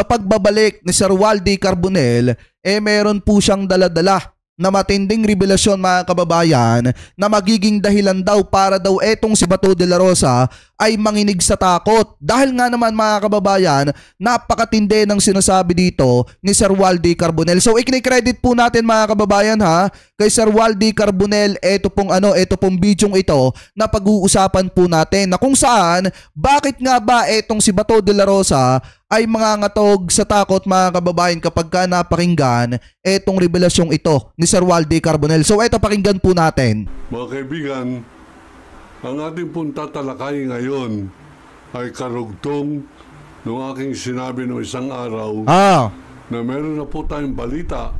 sa pagbabalik ni Sir Waldy Carbonell, meron po siyang daladala na matinding revelasyon mga kababayan na magiging dahilan daw para daw etong si Bato de la Rosa ay manginig sa takot. Dahil nga naman mga kababayan, napakatindi ng sinasabi dito ni Sir Waldy Carbonell. So ikini-credit po natin mga kababayan kay Sir Waldy Carbonell ito pong bidyong ito na pag-uusapan po natin na kung saan bakit nga ba etong si Bato de la Rosa ay mangangatog sa takot mga kababayan kapag ka napakinggan etong revelasyong ito ni Sir Waldy Carbonell. So eto, pakinggan po natin. Mga kaibigan, ang ating pong tatalakay ngayon ay karugtong ng aking sinabi noong isang araw na meron na po tayong balita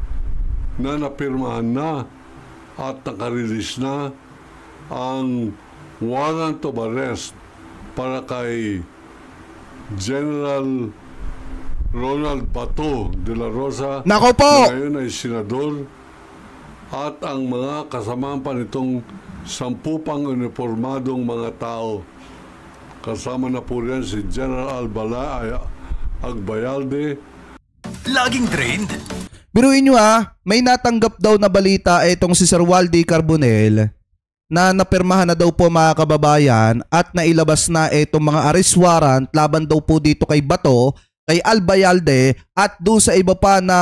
na napirmahan na at nakarelease na ang warrant of arrest para kay General Ronald Bato de la Rosa. Nako po! Na ngayon ay senador at ang mga kasamahan pa nitong 10 pang uniformadong mga tao. Kasama na po rin si General Agbayalde. Laging trained? Biruin nyo may natanggap daw na balita itong si Sir Waldy Carbonell na napirmahan na daw po mga kababayan at nailabas na itong mga arrest warrant laban daw po dito kay Bato, kay Albayalde at doon sa iba pa na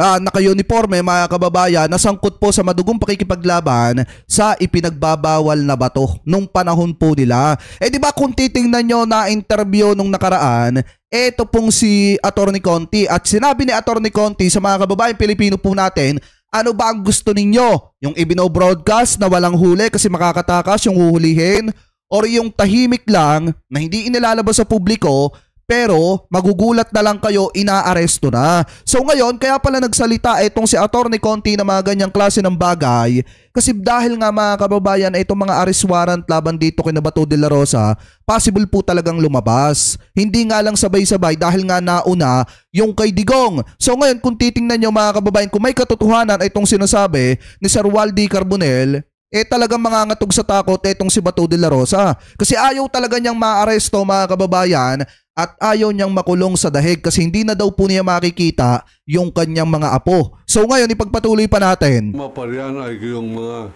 naka-uniforme mga kababayan na sangkot po sa madugong pakikipaglaban sa ipinagbabawal na bato nung panahon po nila. Di ba kung titingnan nyo na interview nung nakaraan, eto pong si Atty. Conti at sinabi ni Atty. Conti sa mga kababayan Pilipino po natin, ano ba ang gusto ninyo? Yung ibino-broadcast na walang huli kasi makakatakas yung huhulihin, or yung tahimik lang na hindi inilalabas sa publiko pero magugulat na lang kayo, inaaresto na. So ngayon, kaya pala nagsalita itong si Atty. Conti na mga ganyang klase ng bagay kasi dahil nga mga kababayan, itong mga arrest warrant laban dito kay Bato de la Rosa, possible po talagang lumabas. Hindi nga lang sabay-sabay dahil nga nauna yung kay Digong. So ngayon, kung titingnan nyo mga kababayan, kung may katotohanan itong sinasabi ni Sir Waldy Carbonell, talagang mangangatog sa takot itong si Bato de la Rosa. Kasi ayaw talaga niyang maaresto mga kababayan at ayaw niyang makulong sa dahig kasi hindi na daw po niya makikita yung kanyang mga apo. So ngayon, ipagpatuloy pa natin. Maparian ay yung mga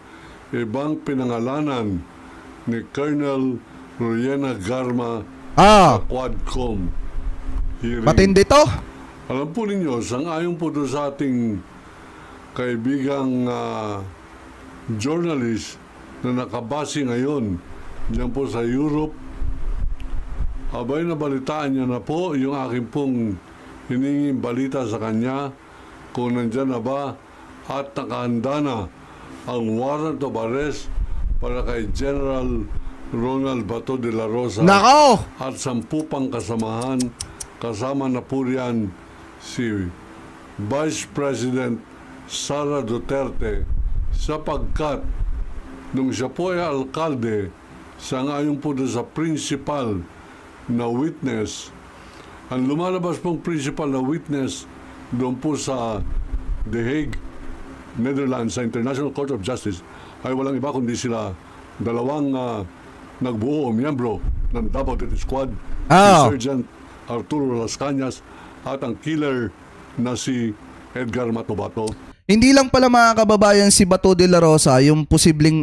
ibang pinangalanan ni Colonel Rowena Garma sa Quadcom hearing. Matindi to. Alam po ninyo, sang-ayon po doon sa ating kaibigang journalist na nakabase ngayon diyan po sa Europe. Abay, nabalitaan niya na po yung aking pong hiningin balita sa kanya kung nandyan na ba at nakahanda na ang warrant of arrest para kay General Ronald Bato de la Rosa. Nako! At 10 pang kasamahan, kasama na po riyan si Vice President Sara Duterte sapagkat nung siya po ay alkalde, sangayon po doon sa principal na witness, ang lumalabas pong principal na witness doon po sa The Hague, Netherlands, sa International Court of Justice ay walang iba kundi sila dalawang nagbuo o miyembro ng Davao Death Squad, si Sergeant Arturo Las Cañas at ang killer na si Edgar Matobato. Hindi lang pala mga kababayan si Bato de la Rosa yung posibleng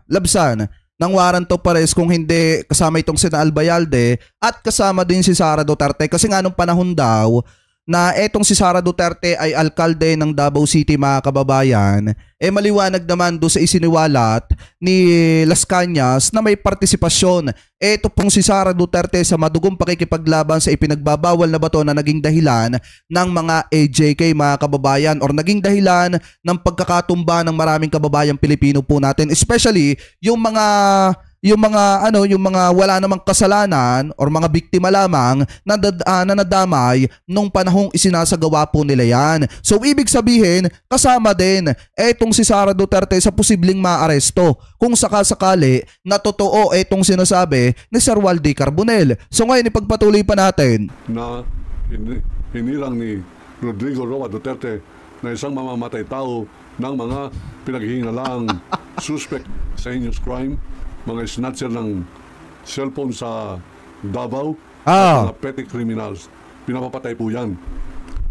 labsan ng warrant of arrest kung hindi kasama itong si Albayalde at kasama din si Sara Duterte kasi nga nung panahon daw na etong si Sara Duterte ay alkalde ng Davao City mga kababayan, maliwanag naman doon sa isiniwalat ni Las Cañas na may partisipasyon. Eto pong si Sara Duterte sa madugong pakikipaglaban sa ipinagbabawal na bato na naging dahilan ng mga AJK mga kababayan or naging dahilan ng pagkakatumba ng maraming kababayang Pilipino po natin, especially yung mga wala namang kasalanan or mga biktima lamang na nadamay nung panahong isinasagawa po nila yan. So ibig sabihin, kasama din etong si Sara Duterte sa posibleng maaresto kung sakasakali na totoo etong sinasabi ni Sir Waldy Carbonell. So ngayon, ipagpatuloy pa natin. Na hinilang ni Rodrigo Roa Duterte na isang mamamatay tao ng mga pinaghihingalaang suspect sa heinous crime, mga snatcher ng cellphone sa Davao, at mga petty criminals. pinapapatay po yan.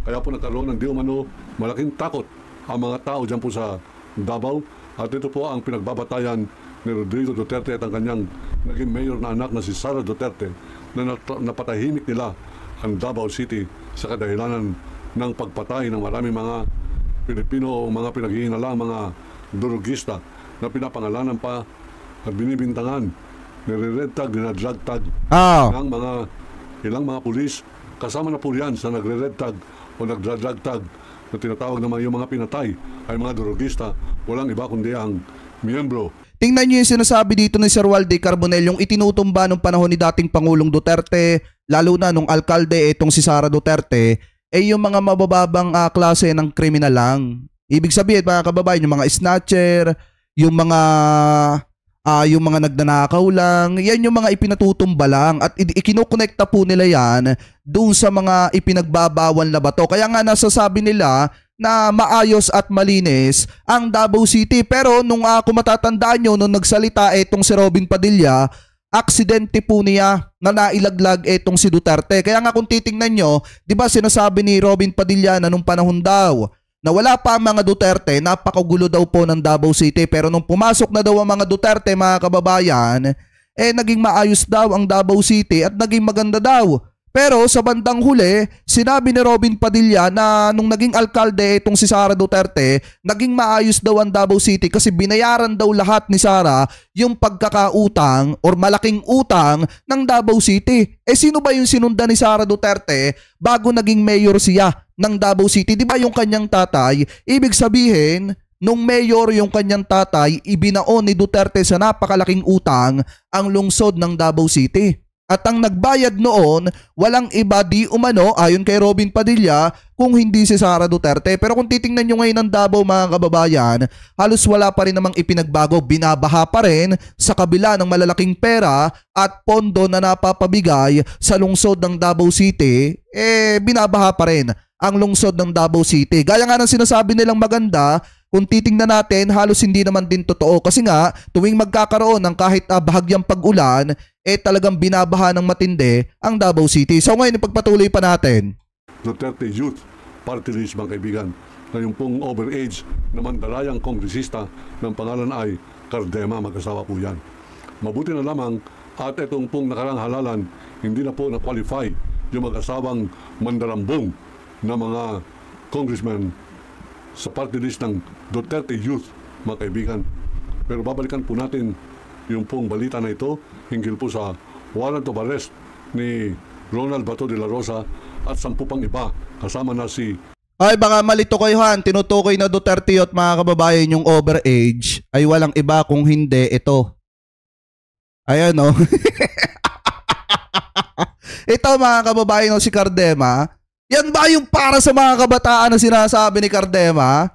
Kaya po nagkaroon ng di umano malaking takot ang mga tao dyan po sa Davao. At ito po ang pinagbabatayan ni Rodrigo Duterte at ang kanyang naging mayor na anak na si Sara Duterte na napatahimik nila ang Davao City sa kadahilanan ng pagpatay ng maraming mga Pilipino o mga pinaghihinala, mga durugista na pinapangalanan pa at binibintangan, nire-red tag, nire-drag tag ng mga ilang mga pulis. Kasama na po yan sa nagre-red tag o nagdrag tag na tinatawag naman yung mga pinatay ay mga durugista. Walang iba kundi ang miyembro. Tingnan nyo yung sinasabi dito ni Sir Waldy Carbonell, yung itinutumba nung panahon ni dating Pangulong Duterte, lalo na nung alkalde itong si Sara Duterte, yung mga mabababang klase ng kriminal lang. Ibig sabihin mga kababayan, yung mga snatcher, yung mga nagnanakaw lang, yan yung mga ipinatutumba lang at ikinukonekta po nila yan doon sa mga ipinagbabawal na bato. Kaya nga nasasabi nila na maayos at malinis ang Davao City. Pero nung kung matatandaan nyo, nung nagsalita itong si Robin Padilla, aksidente po niya na nailaglag itong si Duterte. Kaya nga kung titingnan nyo, di ba sinasabi ni Robin Padilla na nung panahon daw na wala pa ang mga Duterte, napakagulo daw po ng Davao City. Pero nung pumasok na daw ang mga Duterte, mga kababayan, naging maayos daw ang Davao City at naging maganda daw. Pero sa bandang huli, sinabi ni Robin Padilla na nung naging alkalde itong si Sara Duterte, naging maayos daw ang Davao City kasi binayaran daw lahat ni Sara yung pagkakautang or malaking utang ng Davao City. Sino ba yung sinundan ni Sara Duterte bago naging mayor siya ng Davao City? Di ba yung kanyang tatay? Ibig sabihin, nung mayor yung kanyang tatay, ibinaon ni Duterte sa napakalaking utang ang lungsod ng Davao City. At ang nagbayad noon, walang iba di umano, ayon kay Robin Padilla, kung hindi si Sara Duterte. Pero kung titingnan nyo ngayon ng Davao mga kababayan, halos wala pa rin namang ipinagbago. Binabaha pa rin sa kabila ng malalaking pera at pondo na napapabigay sa lungsod ng Davao City, binabaha pa rin ang lungsod ng Davao City. Gaya nga ng sinasabi nilang maganda, kung titingnan natin, halos hindi naman din totoo. Kasi nga, tuwing magkakaroon ng kahit bahagyang pag-ulan, talagang binabaha ng matindi ang Davao City. So ngayon, ipagpatuloy pa natin. Duterte Youth Party List, mga kaibigan, na yung pong overage na mandalayang kongresista ng pangalan ay Cardema, mag-asawa po yan. Mabuti na lamang at itong pong nakarang halalan, hindi na po na-qualify yung mag-asawang mandarambong na mga congressmen sa party list ng Duterte Youth, mga kaibigan. Pero babalikan po natin yung pong balita na ito hinggil po sa warrant of arrest ni Ronald Bato de la Rosa at 10 pang iba kasama na si... Ay baka malito kayo han, tinutukoy na Duterte Youth mga kababayan yung overage ay walang iba kung hindi ito. Ayan o. Ito mga kababayan si Cardema. Yan ba yung para sa mga kabataan na sinasabi ni Cardema?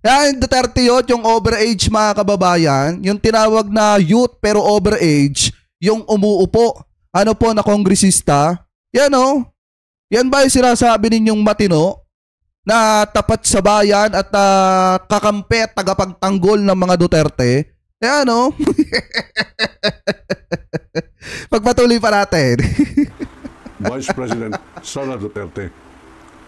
Yan, Duterte Youth, yung overage mga kababayan, yung tinawag na youth pero overage, yung umuupo, na kongresista, yan o. Yan ba yung sinasabi ninyong matino na tapat sa bayan at kakampi at tagapagtanggol ng mga Duterte? Yan o. Pagpatuloy pa natin. Vice President Sara Duterte.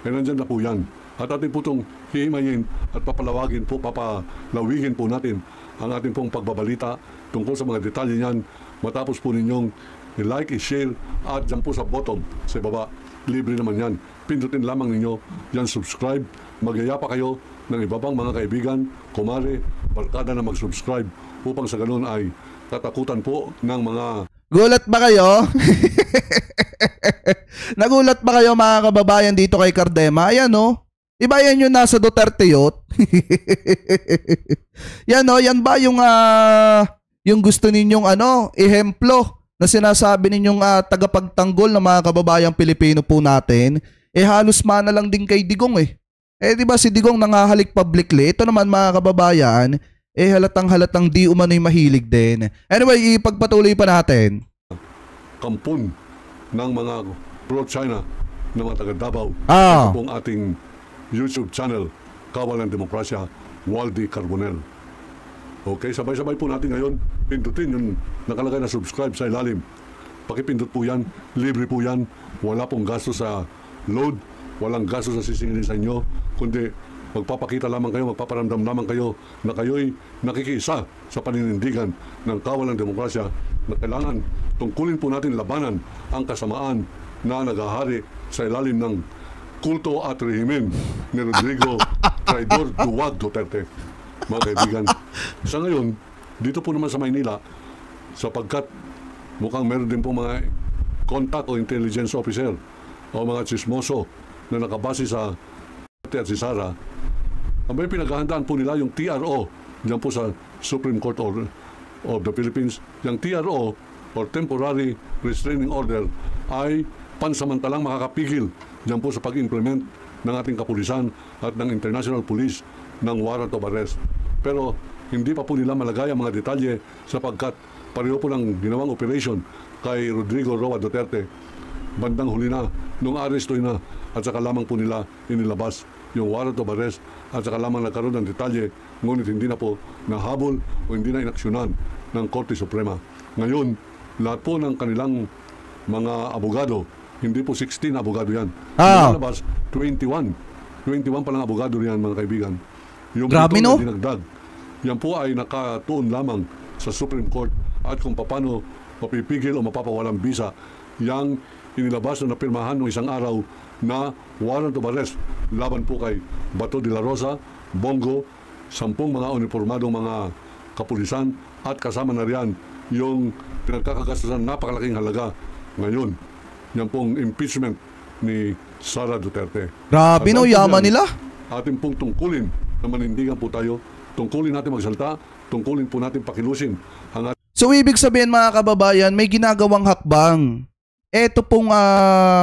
Nandyan na po yan. At atin po itong hihimayin at papalawagin po, papalawigin po natin ang ating pong pagbabalita tungkol sa mga detalye niyan. Matapos po ninyong i-like, i-share at dyan po sa bottom, sa baba. Libre naman yan. Pindutin lamang ninyo yan, subscribe. Magyaya pa kayo ng iba pang mga kaibigan, kumare, barkada na mag-subscribe upang sa ganun ay tatakutan po ng mga... Gulat ba kayo? Nagulat ba kayo mga kababayan dito kay Cardema? Ayan o. Iba yan yung nasa Duterte Youth. Yan o. Yan ba yung gusto ninyong ehemplo na sinasabi ninyong tagapagtanggol ng mga kababayang Pilipino po natin? Halos mana lang din kay Digong di ba si Digong nangahalik publicly? Ito naman mga kababayan, halatang di umano'y mahilig din. Anyway, ipagpatuloy pa natin. Kampun ng mga pro-China ng mga taga-Davao. Ito pong ating YouTube channel, Kawal ng Demokrasya, Waldy Carbonell. Okay, sabay-sabay po natin ngayon. Pindutin yung nakalagay na subscribe sa ilalim. Pakipindot po yan, libre po yan. Wala pong gasto sa load, walang gasto sa sisingilin sa inyo, kundi magpapakita lamang kayo, magpaparamdam lamang kayo na kayo'y nakikiisa sa paninindigan ng kawalang demokrasya na kailangan tungkulin po natin labanan ang kasamaan na naghahari sa ilalim ng kulto at rehimen ni Rodrigo Traidor Duwag Duterte. Mga kaibigan, sa ngayon, dito po naman sa Maynila, sapagkat mukhang meron din po mga contact o intelligence officer o mga chismoso na nakabase sa at si Sara, may pinaghahandaan po nila yung TRO diyan po sa Supreme Court of the Philippines. Yung TRO or Temporary Restraining Order ay pansamantalang makakapigil diyan po sa pag-implement ng ating kapulisan at ng International Police ng warrant of arrest. Pero hindi pa po nila malagay ang mga detalye sapagkat pareho po ng ginawang operation kay Rodrigo Roa Duterte. Bandang huli na, nung arestoy na, at saka lamang po nila inilabas yung warrant of arrest at saka lamang nagkaroon ng detalye, ngunit hindi na po nahabol o hindi na inaksyonan ng Korte Suprema. Ngayon, lahat po ng kanilang mga abogado, hindi po 16 abogado yan. Nalabas, 21. 21 pa lang abogado riyan, mga kaibigan. Yung grabe, no? Dinagdag, yan po ay nakatuon lamang sa Supreme Court at kung paano mapipigil o mapapawalang bisa yang inilabas na napirmahan ng isang araw na warrant of arrest laban po kay Bato de la Rosa, Bongo, 10 mga uniformadong mga kapulisan at kasama na riyan yung pinagkakagastusan napakalaking halaga ngayon. Yan pong impeachment ni Sara Duterte. Grabe, no, yaman nila. Ating pong tungkulin na manindigan po tayo, tungkulin natin magsalta, tungkulin po natin pakilusin ang So ibig sabihin, mga kababayan, may ginagawang hakbang. Eto pong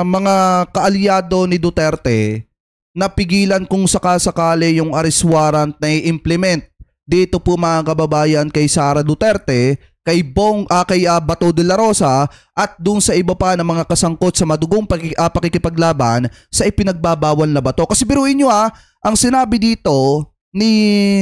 mga kaalyado ni Duterte na pigilan kung sakasakali yung arrest warrant na i-implement dito po, mga kababayan, kay Sara Duterte, kay Bato de la Rosa at dun sa iba pa ng mga kasangkot sa madugong pakikipaglaban sa ipinagbabawal na bato. Kasi biruin nyo, ang sinabi dito ni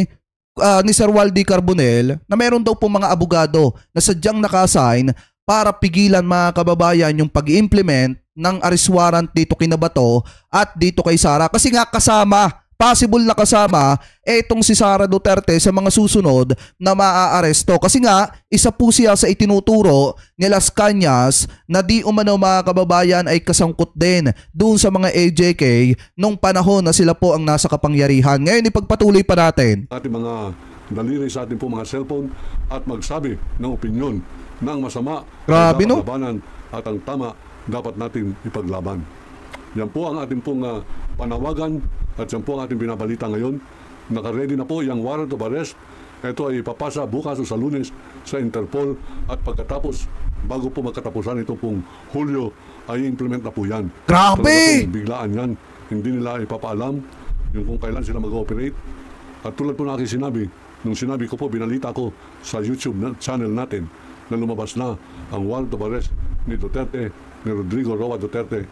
Sir Waldy Carbonell na meron daw po mga abogado na sadyang naka-assign para pigilan, mga kababayan, yung pag-implement ng arrest warrant dito kina Bato at dito kay Sara. Kasi nga possible na kasama etong si Sara Duterte sa mga susunod na maaaresto. Kasi nga, isa po siya sa itinuturo ni Las Cañas na di umano, mga kababayan, ay kasangkot din doon sa mga AJK nung panahon na sila po ang nasa kapangyarihan. Ngayon, ipagpatuloy pa natin ating mga daliri sa ating po mga cellphone at magsabi ng opinyon na ang masama grabe, no? labanan at ang tama dapat natin ipaglaban. Yan po ang ating pong panawagan at yan po ang ating binabalita ngayon. Naka-ready na po yung warrant of arrest. Ito ay ipapasa bukas o sa Lunes sa Interpol at pagkatapos, bago po magkatapusan ito pong Hulyo, ay implement na po yan. Grabe! Biglaan yan. Hindi nila ipapaalam yung kung kailan sila mag-ooperate. At tulad po na aking sinabi, nung sinabi ko po, binalita ko sa YouTube channel natin na lumabas na ang warrant of arrest ni Duterte, ni Rodrigo Roa Duterte.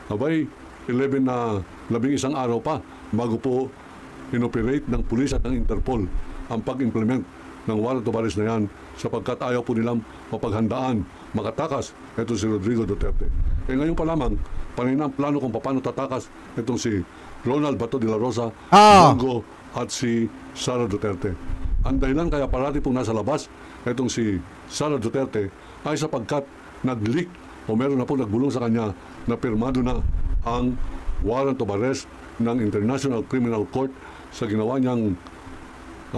Abay, 11 araw pa bago po inoperate ng pulis at ng Interpol ang pag-implement ng warrant of arrest na yan sapagkat ayaw po nilang mapaghandaan, makatakas ito si Rodrigo Duterte. Ngayon pa lamang, panina ang plano kung paano tatakas itong si Ronald Bato de la Rosa, Bongo at si Sara Duterte. Ang dahilan kaya parati pong nasa labas itong si Sara Duterte ay sapagkat nag-leak o meron na po nagbulong sa kanya na pirmado na ang warrant of arrest ng International Criminal Court sa ginawa niyang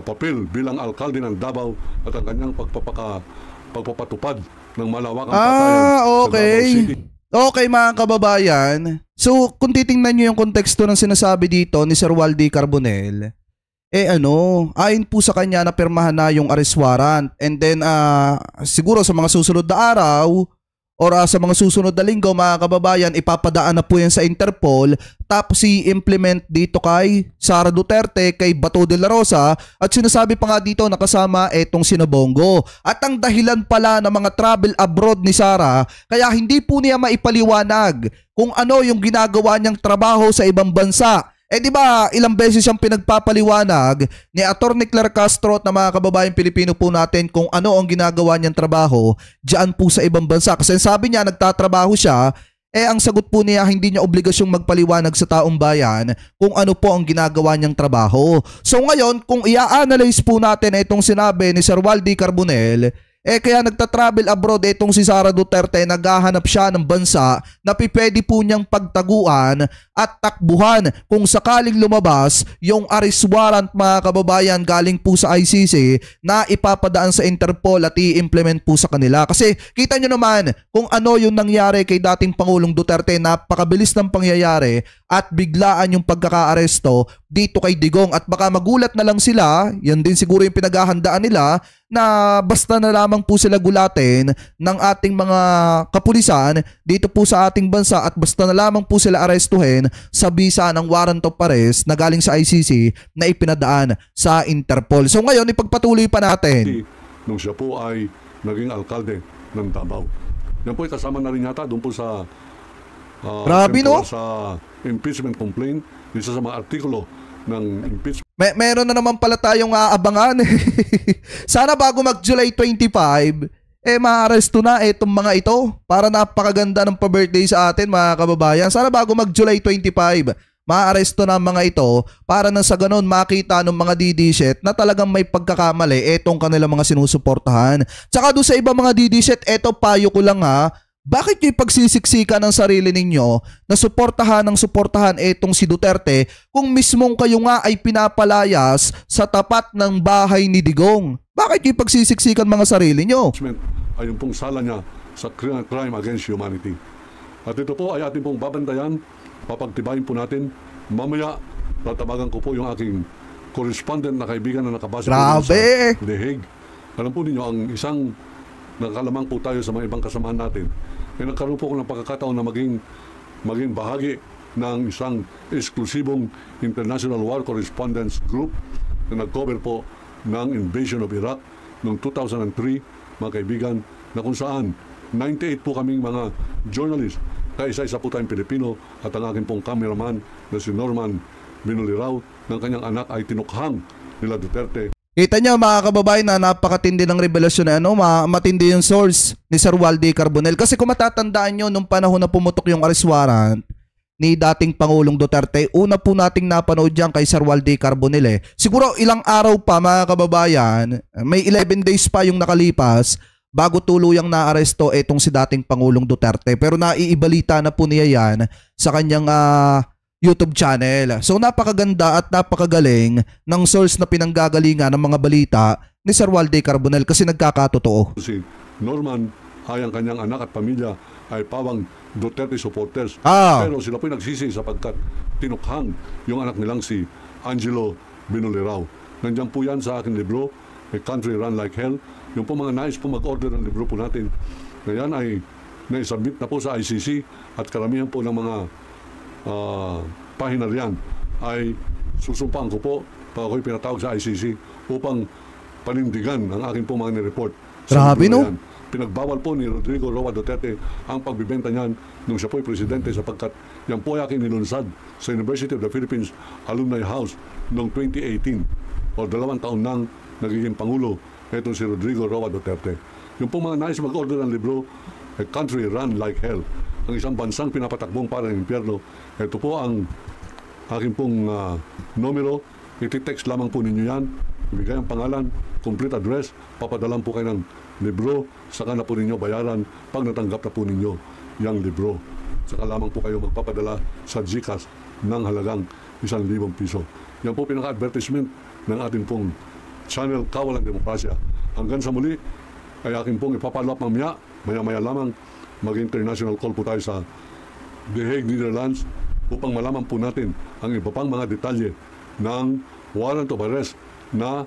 papel bilang alkalde ng Davao at ang kanyang pagpapatupad ng malawakang patayan okay. Sa Davao City. Okay, mga kababayan. So kung titingnan nyo yung konteksto ng sinasabi dito ni Sir Waldy Carbonell, ayon po sa kanya na pirmahan na yung arrest warrant and then siguro sa mga susunod na araw or sa mga susunod na linggo, mga kababayan, ipapadaan na po yan sa Interpol tapos i-implement dito kay Sara Duterte, kay Bato de la Rosa at sinasabi pa nga dito nakasama etong sina Bongo. At ang dahilan pala ng mga travel abroad ni Sara kaya hindi po niya maipaliwanag kung ano yung ginagawa niyang trabaho sa ibang bansa. Di ba ilang beses siyang pinagpapaliwanag ni Atty. Claire Castro na mga kababayang Pilipino po natin kung ano ang ginagawa niyang trabaho diyan po sa ibang bansa. Kasi sabi niya nagtatrabaho siya ang sagot po niya, hindi niya obligasyong magpaliwanag sa taong bayan kung ano po ang ginagawa niyang trabaho. So ngayon, kung i-analyze po natin itong sinabi ni Sir Waldy Carbonell, kaya nagta-travel abroad itong si Sara Duterte, naghahanap siya ng bansa na pwede po niyang pagtaguan at takbuhan kung sakaling lumabas yung arrest warrant, mga kababayan, galing po sa ICC na ipapadaan sa Interpol at i-implement po sa kanila. Kasi kita nyo naman kung ano yung nangyari kay dating Pangulong Duterte, napakabilis ng pangyayari at biglaan yung pagkaka-aresto dito kay Digong, at baka magulat na lang sila, yan din siguro yung pinaghahandaan nila, na basta na lamang po sila gulatin ng ating mga kapulisan dito po sa ating bansa at basta na lamang po sila arestuhin sa bisa ng warrant of arrest na galing sa ICC na ipinadaan sa Interpol. So ngayon, ipagpatuloy pa natin. Nung siya po ay naging alkalde ng Davao. Yan po ay kasama na rin yata doon po sa grabe, no? Sa impeachment complaint, isa sa mga artikulo ng impeachment. Meron na naman pala tayong aabangan. Sana bago mag-July 25, maaresto na itong mga ito para napakaganda ng pa-birthday sa atin, mga kababayan. Sana bago mag-July 25, maaresto na mga ito para nang sa ganun makita ng mga DD-shit na talagang may pagkakamali itong kanilang mga sinusuportahan. Tsaka doon sa iba mga DD-shit, eto payo ko lang ha, bakit nyo ipagsisiksikan ng sarili ninyo na suportahan itong si Duterte kung mismong kayo nga ay pinapalayas sa tapat ng bahay ni Digong? Bakit nyo ipagsisiksikan mga sarili nyo? Ay yung pong sala niya sa crime against humanity. At ito po ay ating pong babantayan, papagtibayin po natin. Mamaya, tatabagan ko po yung aking correspondent na kaibigan na nakabasa po sa The Hague. Alam po ninyo, ang isang nakalamang po tayo sa mga ibang kasamahan natin, nagkaroon po ako ng pagkakataon na maging bahagi ng isang eksklusibong International War Correspondence Group na nag-cover po ng invasion of Iraq noong 2003, mga kaibigan, na kung saan 98 po kaming mga journalist, kaya isa-isa po tayong Pilipino, at ang aking pong cameraman na si Norman Binulirao, ng kanyang anak ay tinukhang nila Duterte. Kita niyo mga kababayan na napakatindi ng revelasyon na matindi yung source ni Sir Waldy Carbonell. Kasi kung matatandaan nyo, nung panahon na pumutok yung arrest warrant ni dating Pangulong Duterte, una po nating napanood dyan kay Sir Waldy Carbonell. Siguro ilang araw pa mga kababayan, may 11 days pa yung nakalipas bago tuluyang naaresto itong si dating Pangulong Duterte. Pero naiibalita na po niya yan sa kanyang YouTube channel. So napakaganda at napakagaling ng source na pinanggagalingan ng mga balita ni Sir Waldy Carbonell kasi nagkakatotoo. Si Norman ay ang kanyang anak at pamilya ay pawang Duterte supporters. Pero sila po'y nagsisi sapagkat tinukhang yung anak nilang si Angelo Binulirao. Nandiyan po yan sa aking libro, A Country Run Like Hell. Yung po mga nais po mag-order ng libro po natin na yan ay naisubmit na po sa ICC at karamihan po ng mga pahina riyan ay susumpaan ko po pag ako'y pinatawag sa ICC upang panindigan ang aking pong mga nireport. Grabe, no? Pinagbawal po ni Rodrigo Roa Duterte ang pagbibenta niyan nung siya po'y presidente sapagkat yan po ay aking nilunsad sa University of the Philippines Alumni House noong 2018 o 2 taon nang nagiging Pangulo itong si Rodrigo Roa Duterte. Yung po mga nais mag-order ng libro, A Country Run Like Hell, ang isang bansang pinapatakbong para ng impyerno. Ito po ang aking pong numero. Iti-text lamang po ninyo yan. Ibigay ang pangalan, complete address, papadalan po kayo ng libro, saka na po ninyo bayaran pag natanggap na po ninyo yung libro. Saka lamang po kayo magpapadala sa GCash ng halagang 1,000 piso. Yan po pinaka-advertisement ng ating pong channel Kawalang Demokrasya. Hanggang sa muli, ay aking pong ipapalap maya-maya lamang mag-international call po tayo sa The Hague, Netherlands upang malaman po natin ang iba pang mga detalye ng warrant of arrest na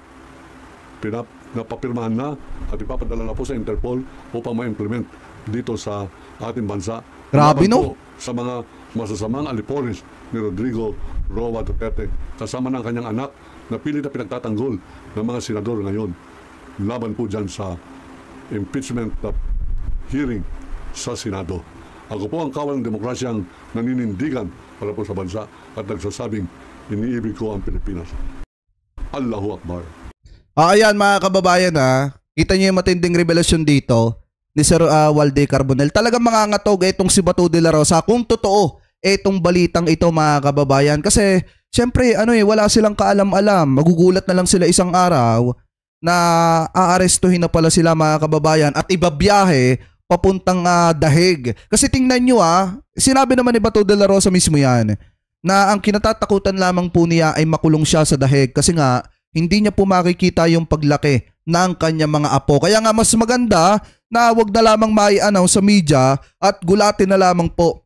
napapirmahan na at ipapadala na po sa Interpol upang ma-implement dito sa ating bansa. Grabe, no? Sa mga masasamang aliporis ni Rodrigo Roa Duterte kasama ng kanyang anak na pilit na pinagtatanggol ng mga senador ngayon. Laban po dyan sa impeachment hearing sa Senado. Ako po ang kawal ng demokrasyang naninindigan para po sa bansa at nagsasabing iniibig ko ang Pilipinas. Allahu Akbar. Ayan mga kababayan ha, kita niyo yung matinding revelasyon dito ni Sir Walde Carbonell. Talagang mangangatog itong si Bato de la Rosa kung totoo itong balitang ito mga kababayan. Kasi syempre wala silang kaalam-alam. Magugulat na lang sila isang araw na aarestuhin na pala sila mga kababayan at ibabiyahe papuntang Dahig. Kasi tingnan nyo sinabi naman ni Bato de la Rosa mismo yan na ang kinatatakutan lamang po niya ay makulong siya sa Dahig kasi nga hindi niya po makikita yung paglaki ng kanyang mga apo. Kaya nga mas maganda na wag na lamang mai-announce sa media at gulatin na lamang po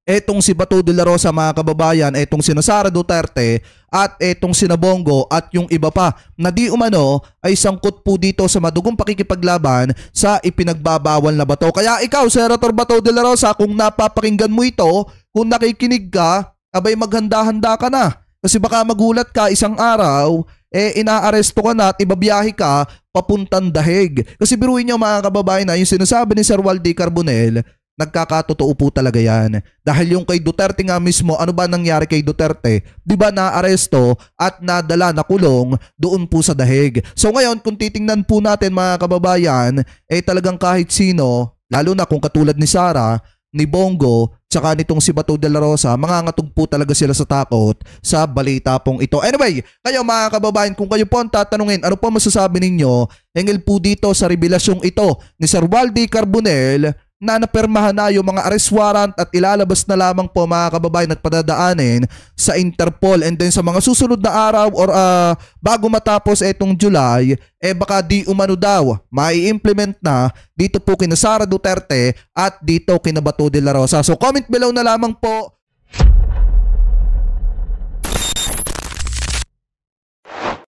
etong si Bato de la Rosa mga kababayan, etong sina Sara Duterte at etong sina Bongo at yung iba pa na di umano ay sangkot po dito sa madugong pakikipaglaban sa ipinagbabawal na bato. Kaya ikaw, Senator Bato de la Rosa, kung napapakinggan mo ito, kung nakikinig ka, abay maghanda-handa ka na. Kasi baka magulat ka isang araw, inaaresto ka na at ibabiyahe ka papuntang Dahig. Kasi biruin nyo mga kababayan na yung sinasabi ni Sir Walde Carbonell, nagkakatotoo po talaga yan. Dahil yung kay Duterte nga mismo, ano ba nangyari kay Duterte? Di ba naaresto at nadala na kulong doon po sa Dahig. So ngayon, kung titingnan po natin mga kababayan, talagang kahit sino, lalo na kung katulad ni Sara, ni Bongo, tsaka nitong si Bato de la Rosa, mangangatog po talaga sila sa takot sa balita pong ito. Anyway, kayo mga kababayan, kung kayo po ang tatanungin, ano po masasabi ninyo hinggil po dito sa revelasyong ito ni Sir Walde Carbonell na napermahan na yung mga arrest warrant at ilalabas na lamang po mga kababayan at padadaanin sa Interpol, and then sa mga susunod na araw or bago matapos etong July, baka di umano daw mai-implement na dito po kina Sara Duterte at dito kina Bato de la Rosa. So comment below na lamang po